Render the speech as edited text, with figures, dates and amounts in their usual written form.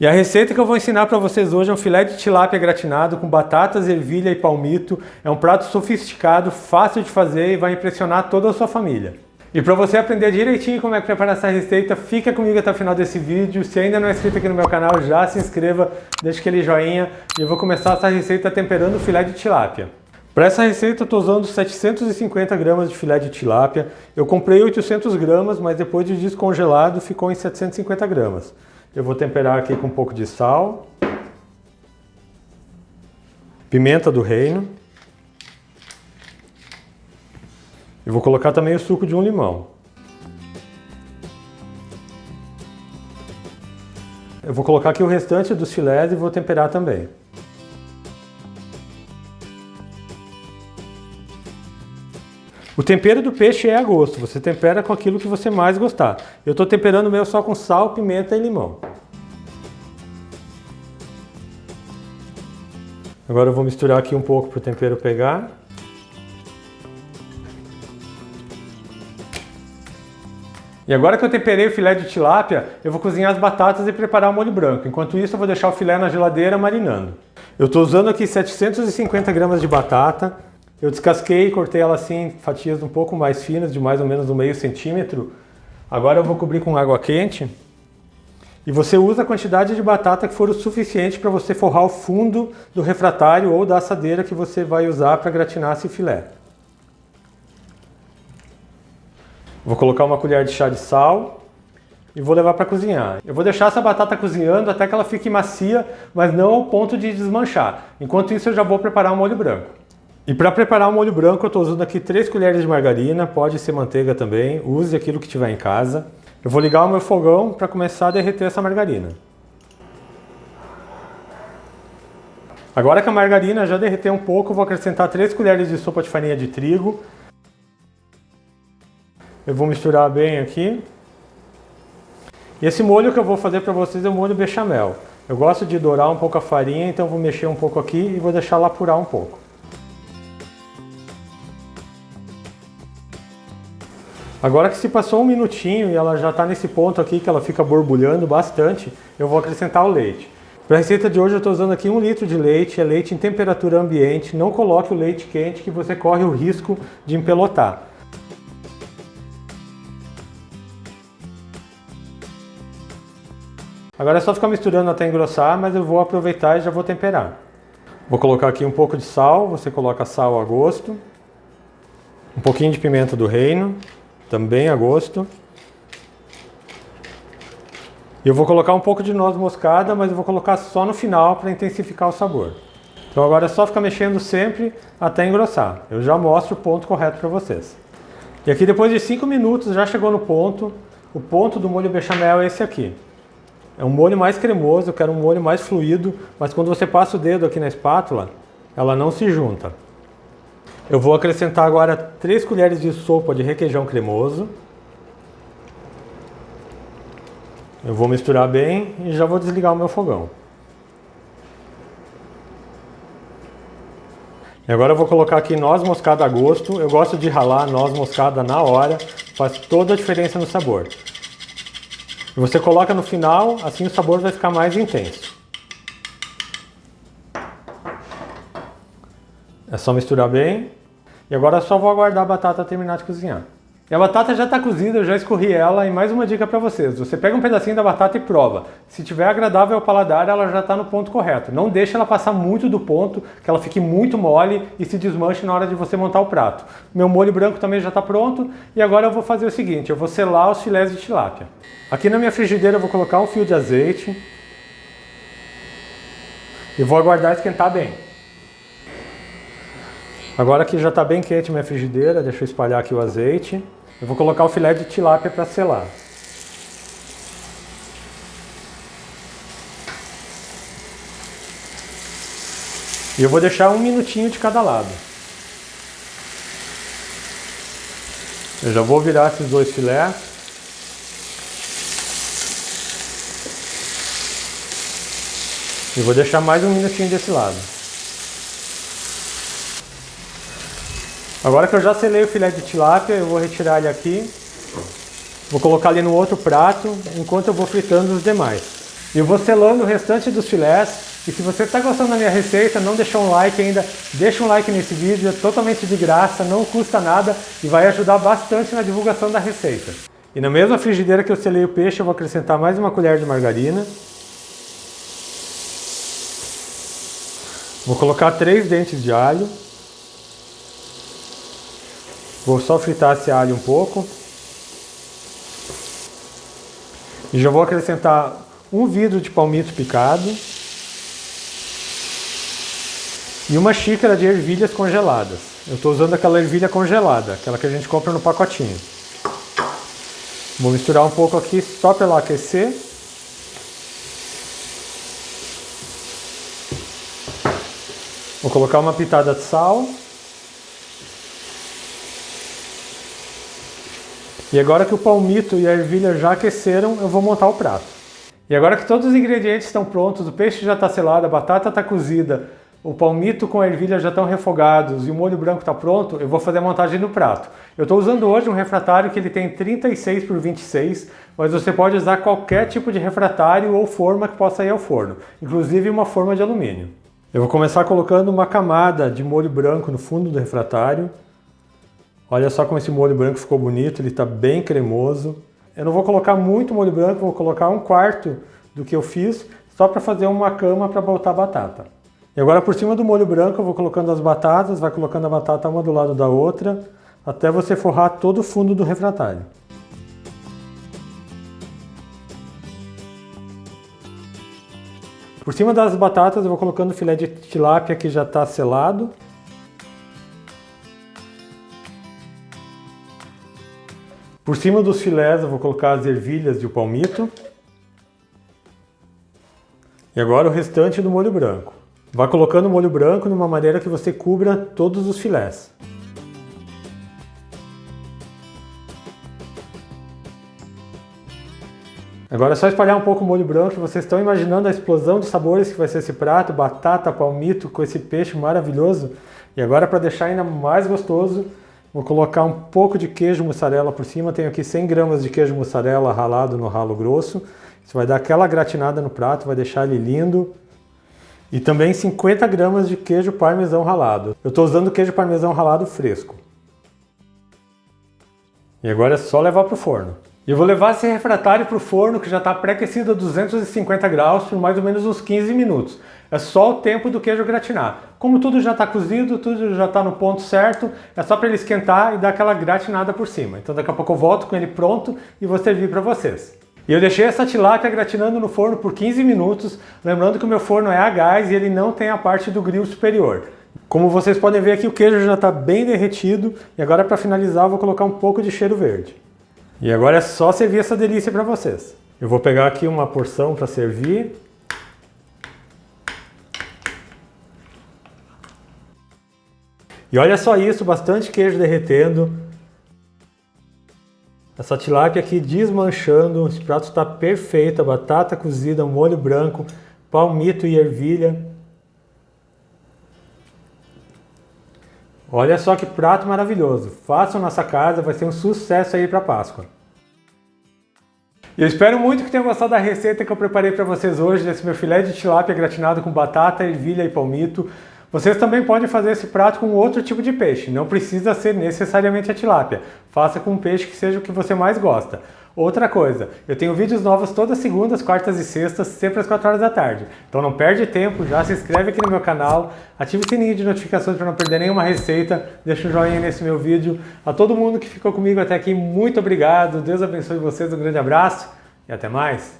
E a receita que eu vou ensinar para vocês hoje é um filé de tilápia gratinado com batatas, ervilha e palmito. É um prato sofisticado, fácil de fazer e vai impressionar toda a sua família. E para você aprender direitinho como é que preparar essa receita, fica comigo até o final desse vídeo. Se ainda não é inscrito aqui no meu canal, já se inscreva, deixa aquele joinha e eu vou começar essa receita temperando o filé de tilápia. Para essa receita eu estou usando 750 gramas de filé de tilápia. Eu comprei 800 gramas, mas depois de descongelado ficou em 750 gramas. Eu vou temperar aqui com um pouco de sal, pimenta do reino. Eu vou colocar também o suco de um limão. Eu vou colocar aqui o restante dos filés e vou temperar também. O tempero do peixe é a gosto, você tempera com aquilo que você mais gostar. Eu estou temperando o meu só com sal, pimenta e limão. Agora eu vou misturar aqui um pouco para o tempero pegar. E agora que eu temperei o filé de tilápia, eu vou cozinhar as batatas e preparar o molho branco. Enquanto isso eu vou deixar o filé na geladeira marinando. Eu estou usando aqui 750 gramas de batata. Eu descasquei e cortei ela assim, fatias um pouco mais finas, de mais ou menos 1/2 centímetro. Agora eu vou cobrir com água quente. E você usa a quantidade de batata que for o suficiente para você forrar o fundo do refratário ou da assadeira que você vai usar para gratinar esse filé. Vou colocar uma colher de chá de sal e vou levar para cozinhar. Eu vou deixar essa batata cozinhando até que ela fique macia, mas não ao ponto de desmanchar. Enquanto isso eu já vou preparar o molho branco. E para preparar o molho branco eu estou usando aqui 3 colheres de margarina, pode ser manteiga também, use aquilo que tiver em casa. Eu vou ligar o meu fogão para começar a derreter essa margarina. Agora que a margarina já derreteu um pouco, eu vou acrescentar 3 colheres de sopa de farinha de trigo. Eu vou misturar bem aqui. E esse molho que eu vou fazer para vocês é o molho bechamel. Eu gosto de dourar um pouco a farinha, então eu vou mexer um pouco aqui e vou deixar ela apurar um pouco. Agora que se passou um minutinho e ela já está nesse ponto aqui que ela fica borbulhando bastante, eu vou acrescentar o leite. Para a receita de hoje eu estou usando aqui 1 litro de leite, é leite em temperatura ambiente, não coloque o leite quente que você corre o risco de empelotar. Agora é só ficar misturando até engrossar, mas eu vou aproveitar e já vou temperar. Vou colocar aqui um pouco de sal, você coloca sal a gosto, um pouquinho de pimenta do reino, também a gosto. E eu vou colocar um pouco de noz moscada, mas eu vou colocar só no final para intensificar o sabor. Então agora é só ficar mexendo sempre até engrossar. Eu já mostro o ponto correto para vocês. E aqui depois de 5 minutos já chegou no ponto. O ponto do molho bechamel é esse aqui. É um molho mais cremoso, eu quero um molho mais fluido, mas quando você passa o dedo aqui na espátula, ela não se junta. Eu vou acrescentar agora 3 colheres de sopa de requeijão cremoso. Eu vou misturar bem e já vou desligar o meu fogão. E agora eu vou colocar aqui noz moscada a gosto. Eu gosto de ralar a noz moscada na hora, faz toda a diferença no sabor. E você coloca no final, assim o sabor vai ficar mais intenso. É só misturar bem. E agora só vou aguardar a batata terminar de cozinhar. E a batata já está cozida, eu já escorri ela. E mais uma dica para vocês. Você pega um pedacinho da batata e prova. Se tiver agradável ao paladar, ela já está no ponto correto. Não deixe ela passar muito do ponto, que ela fique muito mole e se desmanche na hora de você montar o prato. Meu molho branco também já está pronto. E agora eu vou fazer o seguinte, eu vou selar os filés de tilápia. Aqui na minha frigideira eu vou colocar um fio de azeite. E vou aguardar esquentar bem. Agora que já está bem quente minha frigideira, deixa eu espalhar aqui o azeite. Eu vou colocar o filé de tilápia para selar. E eu vou deixar 1 minutinho de cada lado. Eu já vou virar esses 2 filés. E vou deixar mais 1 minutinho desse lado. Agora que eu já selei o filé de tilápia, eu vou retirar ele aqui. Vou colocar ele no outro prato, enquanto eu vou fritando os demais. Eu vou selando o restante dos filés. E se você está gostando da minha receita, não deixou um like ainda, deixa um like nesse vídeo, é totalmente de graça, não custa nada e vai ajudar bastante na divulgação da receita. E na mesma frigideira que eu selei o peixe, eu vou acrescentar mais uma colher de margarina. Vou colocar 3 dentes de alho. Vou só fritar esse alho um pouco. E já vou acrescentar 1 vidro de palmito picado. E 1 xícara de ervilhas congeladas. Eu estou usando aquela ervilha congelada, aquela que a gente compra no pacotinho. Vou misturar um pouco aqui só para ela aquecer. Vou colocar uma pitada de sal. E agora que o palmito e a ervilha já aqueceram, eu vou montar o prato. E agora que todos os ingredientes estão prontos, o peixe já está selado, a batata está cozida, o palmito com a ervilha já estão refogados e o molho branco está pronto, eu vou fazer a montagem do prato. Eu estou usando hoje um refratário que ele tem 36 por 26, mas você pode usar qualquer tipo de refratário ou forma que possa ir ao forno, inclusive uma forma de alumínio. Eu vou começar colocando uma camada de molho branco no fundo do refratário. Olha só como esse molho branco ficou bonito, ele está bem cremoso. Eu não vou colocar muito molho branco, vou colocar 1/4 do que eu fiz, só para fazer uma cama para botar a batata. E agora por cima do molho branco eu vou colocando as batatas, vai colocando a batata uma do lado da outra, até você forrar todo o fundo do refratário. Por cima das batatas eu vou colocando o filé de tilápia que já está selado. Por cima dos filés eu vou colocar as ervilhas e o palmito. E agora o restante do molho branco. Vá colocando o molho branco de uma maneira que você cubra todos os filés. Agora é só espalhar um pouco o molho branco, vocês estão imaginando a explosão de sabores que vai ser esse prato, batata, palmito com esse peixe maravilhoso. E agora para deixar ainda mais gostoso, vou colocar um pouco de queijo mussarela por cima, tenho aqui 100 gramas de queijo mussarela ralado no ralo grosso. Isso vai dar aquela gratinada no prato, vai deixar ele lindo. E também 50 gramas de queijo parmesão ralado. Eu estou usando queijo parmesão ralado fresco. E agora é só levar para o forno. E eu vou levar esse refratário para o forno que já está pré-aquecido a 250 graus por mais ou menos uns 15 minutos. É só o tempo do queijo gratinar. Como tudo já está cozido, tudo já está no ponto certo, é só para ele esquentar e dar aquela gratinada por cima. Então daqui a pouco eu volto com ele pronto e vou servir para vocês. E eu deixei essa tilápia gratinando no forno por 15 minutos, lembrando que o meu forno é a gás e ele não tem a parte do grill superior. Como vocês podem ver aqui, o queijo já está bem derretido e agora para finalizar eu vou colocar um pouco de cheiro verde. E agora é só servir essa delícia para vocês. Eu vou pegar aqui uma porção para servir. E olha só isso, bastante queijo derretendo. Essa tilápia aqui desmanchando, esse prato está perfeito, a batata cozida, molho branco, palmito e ervilha. Olha só que prato maravilhoso, façam nessa casa, vai ser um sucesso aí para Páscoa. Eu espero muito que tenham gostado da receita que eu preparei para vocês hoje, desse meu filé de tilápia gratinado com batata, ervilha e palmito. Vocês também podem fazer esse prato com outro tipo de peixe, não precisa ser necessariamente a tilápia. Faça com um peixe que seja o que você mais gosta. Outra coisa, eu tenho vídeos novos todas segundas, quartas e sextas, sempre às 4 horas da tarde. Então não perde tempo, já se inscreve aqui no meu canal, ative o sininho de notificações para não perder nenhuma receita, deixa um joinha nesse meu vídeo. A todo mundo que ficou comigo até aqui, muito obrigado, Deus abençoe vocês, um grande abraço e até mais!